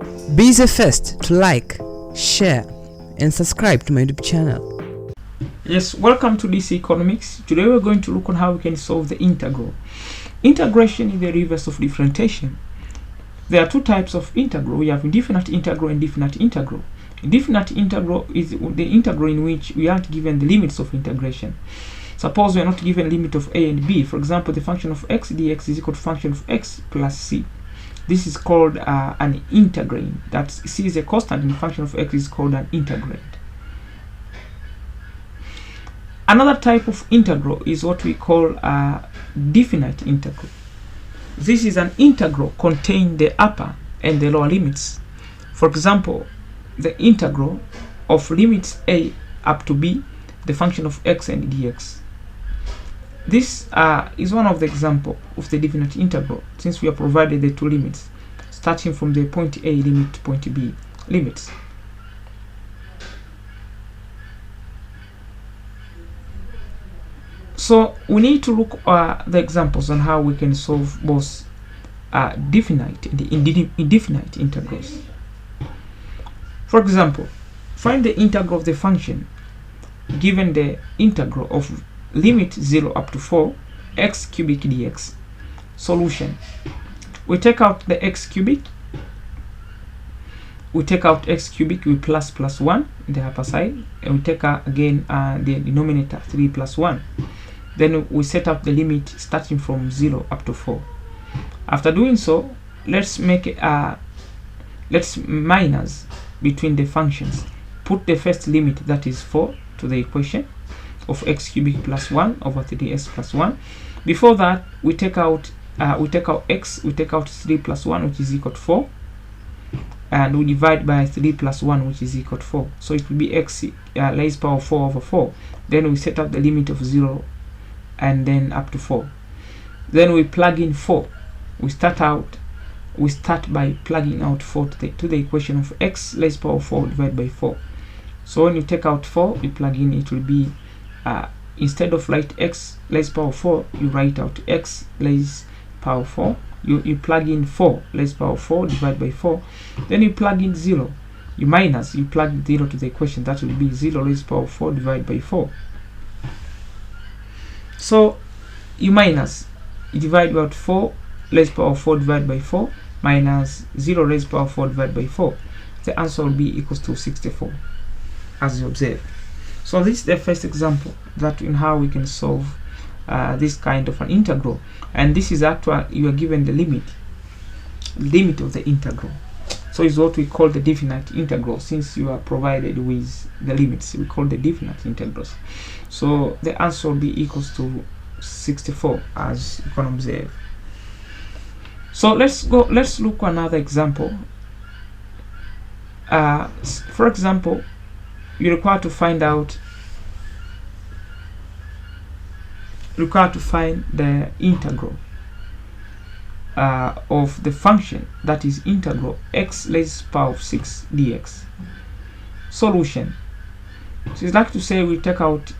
Be the first to like, share, and subscribe to my YouTube channel. Yes, welcome to DC Economics. Today we're going to look on how we can solve the integral. Integration is the reverse of differentiation. There are two types of integral. We have indefinite integral and definite integral. Indefinite integral is the integral in which we aren't given the limits of integration. Suppose we are not given limit of a and b. For example, the function of x dx is equal to function of x plus c. This is called an integrand. That c is a constant and the function of x is called an integrand. Another type of integral is what we call a definite integral. This is an integral containing the upper and the lower limits. For example, the integral of limits a up to b, the function of x and dx. This is one of the examples of the definite integral, since we are provided the two limits, starting from the point a limit to point b limits. So we need to look at the examples on how we can solve both definite and indefinite integrals. For example, find the integral of the function given the integral of limit 0 up to 4 x cubic dx. Solution: we take out the x cubic, we take out x cubic with plus 1 in the upper side, and we take again the denominator 3 plus 1. Then we set up the limit starting from 0 up to 4. After doing so, let's minus between the functions. Put the first limit, that is 4, to the equation of x cubic plus 1 over 3x plus 1. Before that, we take out x, we take out 3 plus 1, which is equal to 4, and we divide by 3 plus 1, which is equal to 4. So it will be x raised power 4 over 4. Then we set up the limit of 0 and then up to 4. Then we plug in 4. We start by plugging out 4 to the equation of x raised power 4 divided by 4. So when you take out 4, you plug in, it will be instead of write x raised power 4, you write out x raised power 4. You plug in 4 raised power 4 divided by 4. Then you plug in 0. You plug 0 to the equation. That will be 0 raised power 4 divided by 4. So you divide by 4 raised power 4 divided by 4 minus 0 raised power 4 divided by 4. The answer will be equals to 64, as you observe. So this is the first example that in how we can solve this kind of an integral, and this is actually you are given the limit of the integral. So it's what we call the definite integral. Since you are provided with the limits, we call the definite integrals. So the answer will be equals to 64, as you can observe. So let's look at another example. For example, you require to find the integral of the function that is integral x raised power of 6 dx. Solution: so it's like to say we take out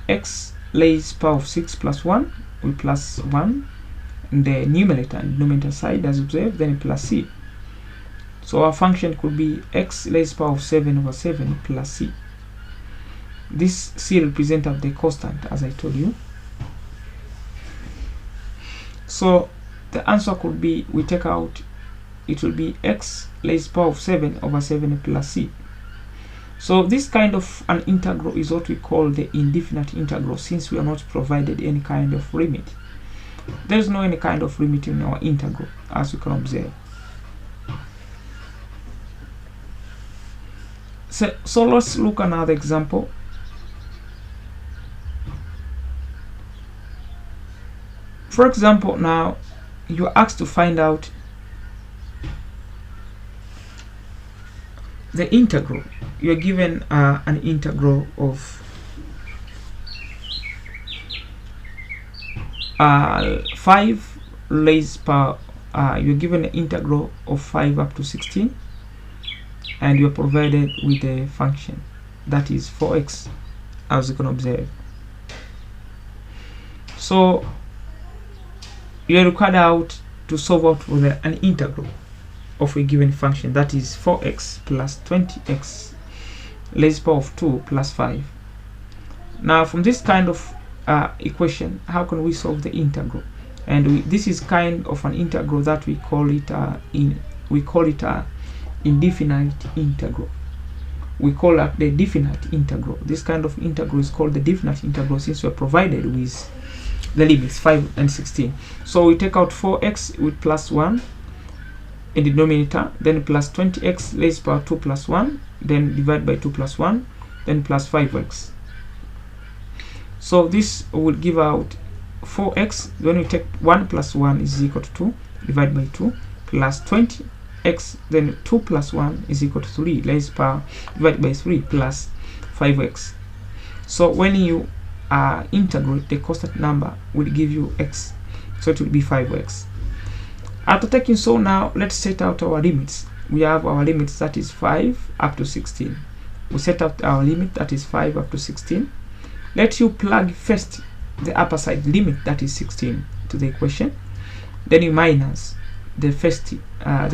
x raised power of 6 plus 1, we plus 1 in the numerator and denominator side, as observed, then plus c. So our function could be x raised power of 7 over 7 plus c. This c represents the constant, as I told you. So the answer could be, we take out, it will be x raised power of 7 over 7 plus c. So this kind of an integral is what we call the indefinite integral, since we are not provided any kind of limit. There is no any kind of limit in our integral, as you can observe. So let's look at another example. For example, now you are asked to find out the integral. You are given an integral of 5 raised power. You are given an integral of 5 up to 16, and you are provided with a function that is 4x, as you can observe. So you are required out to solve out for an integral. of a given function, that is 4x plus 20x raised to the power of 2 plus 5. Now from this kind of equation, how can we solve the integral? And this is kind of an integral that we call it indefinite integral. We call it the definite integral. This kind of integral is called the definite integral since we're provided with the limits 5 and 16. So we take out 4x with plus 1 in the denominator, then plus 20x raised to the power 2 plus 1, then divide by 2 plus 1, then plus 5x. So this will give out 4x. When we take 1 plus 1 is equal to 2, divide by 2, plus 20x, then 2 plus 1 is equal to 3, raised to the power, divide by 3, plus 5x. So when you integrate, the constant number will give you x, so it will be 5x. After taking, so now let's set out our limits. We have our limits, that is 5 up to 16. We set out our limit, that is 5 up to 16. Let you plug first the upper side limit, that is 16, to the equation. Then you minus the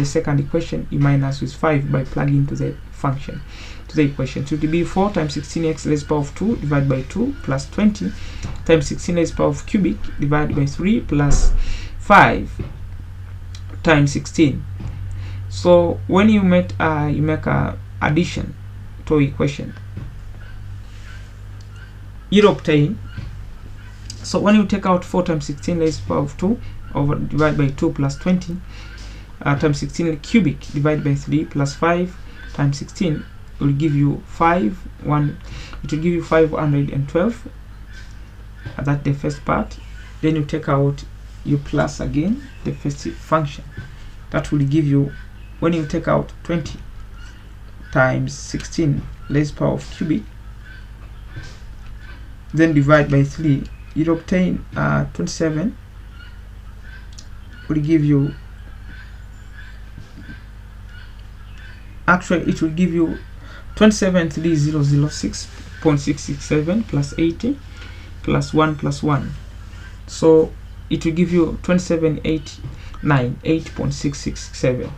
second equation, you minus with 5 by plugging to the function, to the equation. So it will be 4 times 16x raised to the power of 2 divided by 2 plus 20 times 16 raised to the power of cubic divided by 3 plus 5 times 16. So when you make a addition to equation, you obtain, so when you take out 4 times 16 raised to the power of 2 over divided by 2 plus 20 times 16 cubic divided by 3 plus 5 times 16 will give you 512. That's the first part. Then you take out, you plus again the first function. That will give you, when you take out 20 times 16 raised to the power of cubic, then divide by 3, you obtain 27. Will give you, actually it will give you 27,3006.667 plus 80 plus 1 plus 1. So it will give you 27,898.667.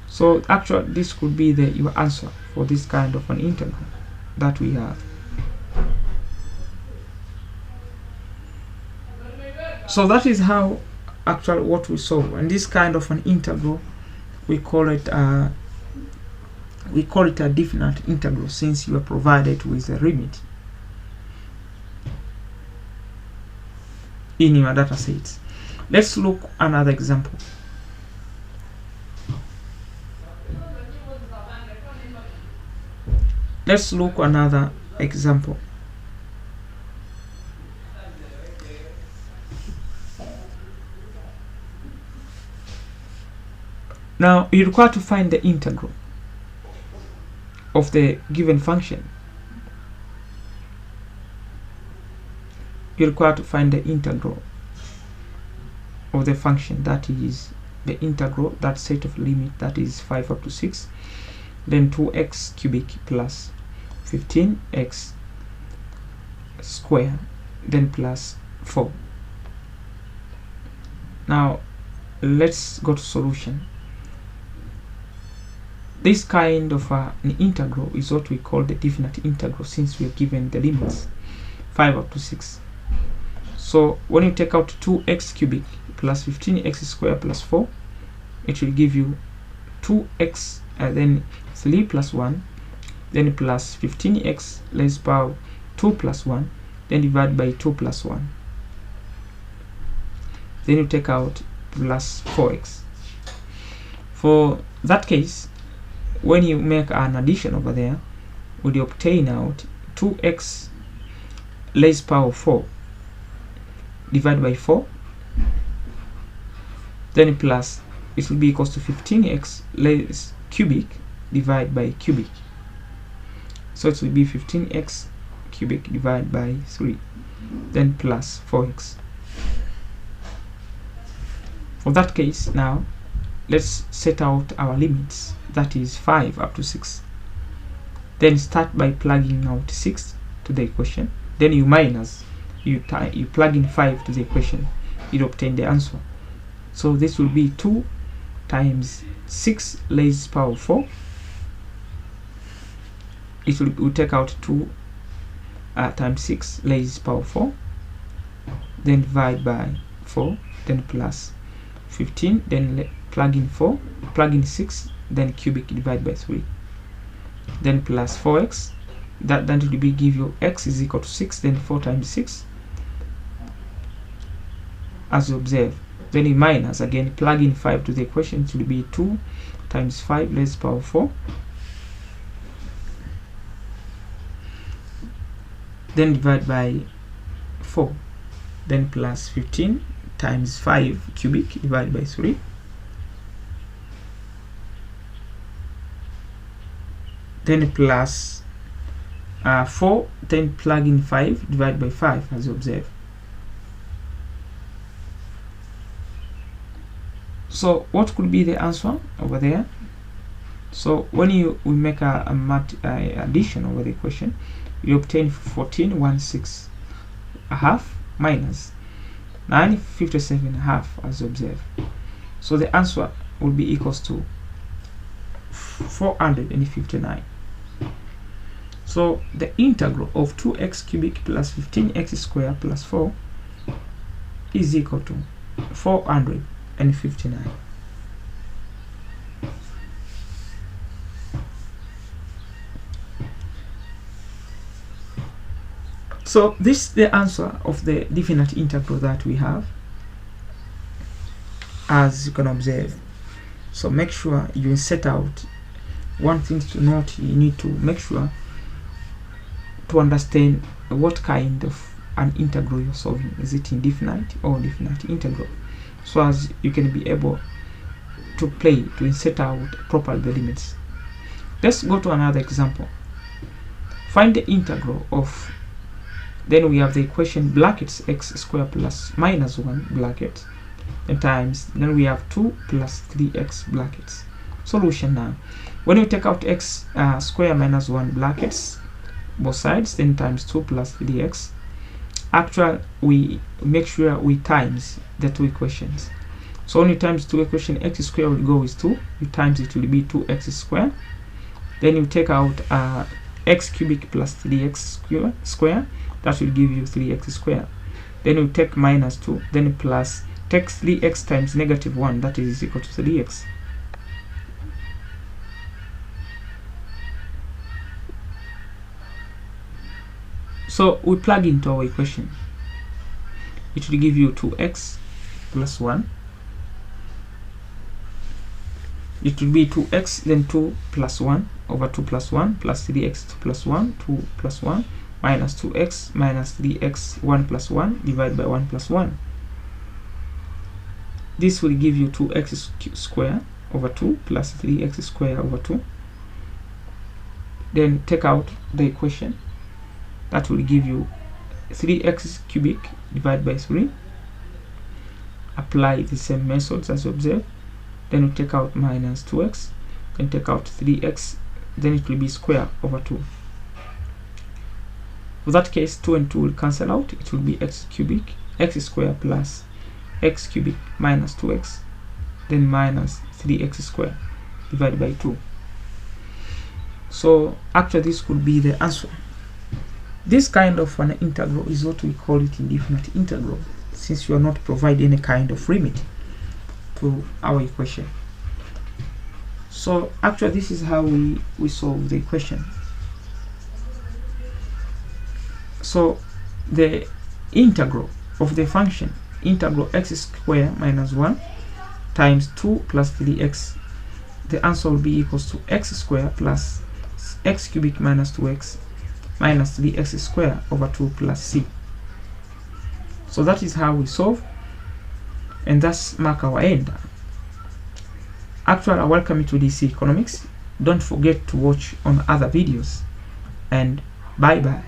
So actually this could be your answer for this kind of an integral that we have. So that is how actually what we solve. And this kind of an integral, we call it a definite integral since you are provided with a limit in your data sets. Let's look another example. Let's look another example. Now you require to find the integral of the given function. You require to find the integral of the function, that is the integral, that set of limit, that is 5 up to 6, then 2x cubic plus 15x square, then plus 4. Now let's go to solution. This kind of an integral is what we call the definite integral since we are given the limits 5 up to 6. So when you take out 2x cubic plus 15x square plus 4, it will give you 2x then 3 plus 1, then plus 15x raised to the power 2 plus 1, then divide by 2 plus 1. Then you take out plus 4x. For that case, when you make an addition over there, would you obtain out 2x raised to the power 4 divided by 4, then plus it will be equals to 15x raised cubic divided by cubic. So it will be 15x cubic divided by 3, then plus 4x. For that case, now let's set out our limits, that is 5 up to 6. Then start by plugging out 6 to the equation, then you minus, you plug in 5 to the equation, you obtain the answer. So this will be 2 times 6 raised power 4. It will take out 2 times 6 raised power 4, then divide by 4, then plus 15, then plug in 4, plug in 6, then cubic divide by 3, then plus 4x. That will be give you x is equal to 6, then 4 times 6 as you observe. Then you minus again, plug in 5 to the equation. It will be 2 times 5 raised power 4, then divide by 4, then plus 15 times 5 cubic divided by 3, then plus 4, then plug in 5 divided by 5 as you observe. So what could be the answer over there? So when we make a addition over the equation, you obtain 1416 half minus 957 half as you observe. So the answer will be equals to 459. So the integral of 2x cubic plus 15x squared plus 4 is equal to 459. So this is the answer of the definite integral that we have, as you can observe. So make sure you set out one thing to note. You need to make sure to understand what kind of an integral you're solving. Is it indefinite or definite integral? So as you can be able to play to set out proper the limits. Let's go to another example. Find the integral of, then we have the equation brackets x squared plus minus 1 bracket, and times, then we have 2 plus 3x brackets. Solution now. When we take out x squared minus 1 brackets, both sides, then times 2 plus 3x. Actually, we make sure we times the two equations. So when you times two equations, x squared will go with 2. You times it will be 2x squared. Then you take out x cubic plus 3x square. That will give you 3x squared. Then you take minus 2. Then plus take 3x times negative 1. That is equal to 3x. So we plug into our equation. It will give you 2x plus 1. It will be 2x, then 2 plus 1 over 2 plus 1 plus 3x 2 plus 1, 2 plus 1 minus 2x minus 3x 1 plus 1 divided by 1 plus 1. This will give you 2x squared over 2 plus 3x squared over 2. Then take out the equation. That will give you 3x cubic divided by 3. Apply the same methods as you observe. Then you take out minus 2x, then take out 3x, then it will be square over 2. For that case, 2 and 2 will cancel out. It will be x cubic, x squared plus x cubic minus 2x, then minus 3x squared divided by 2. So actually this could be the answer. This kind of an integral is what we call it indefinite integral, since you are not providing any kind of limit to our equation. So actually this is how we solve the equation. So the integral of the function integral x squared minus 1 times 2 plus 3x, the answer will be equals to x squared plus x cubic minus 2x minus 3x squared over 2 plus c. So that is how we solve, and that's mark our end. Actually, I welcome you to DC Economics. Don't forget to watch on other videos, and bye bye.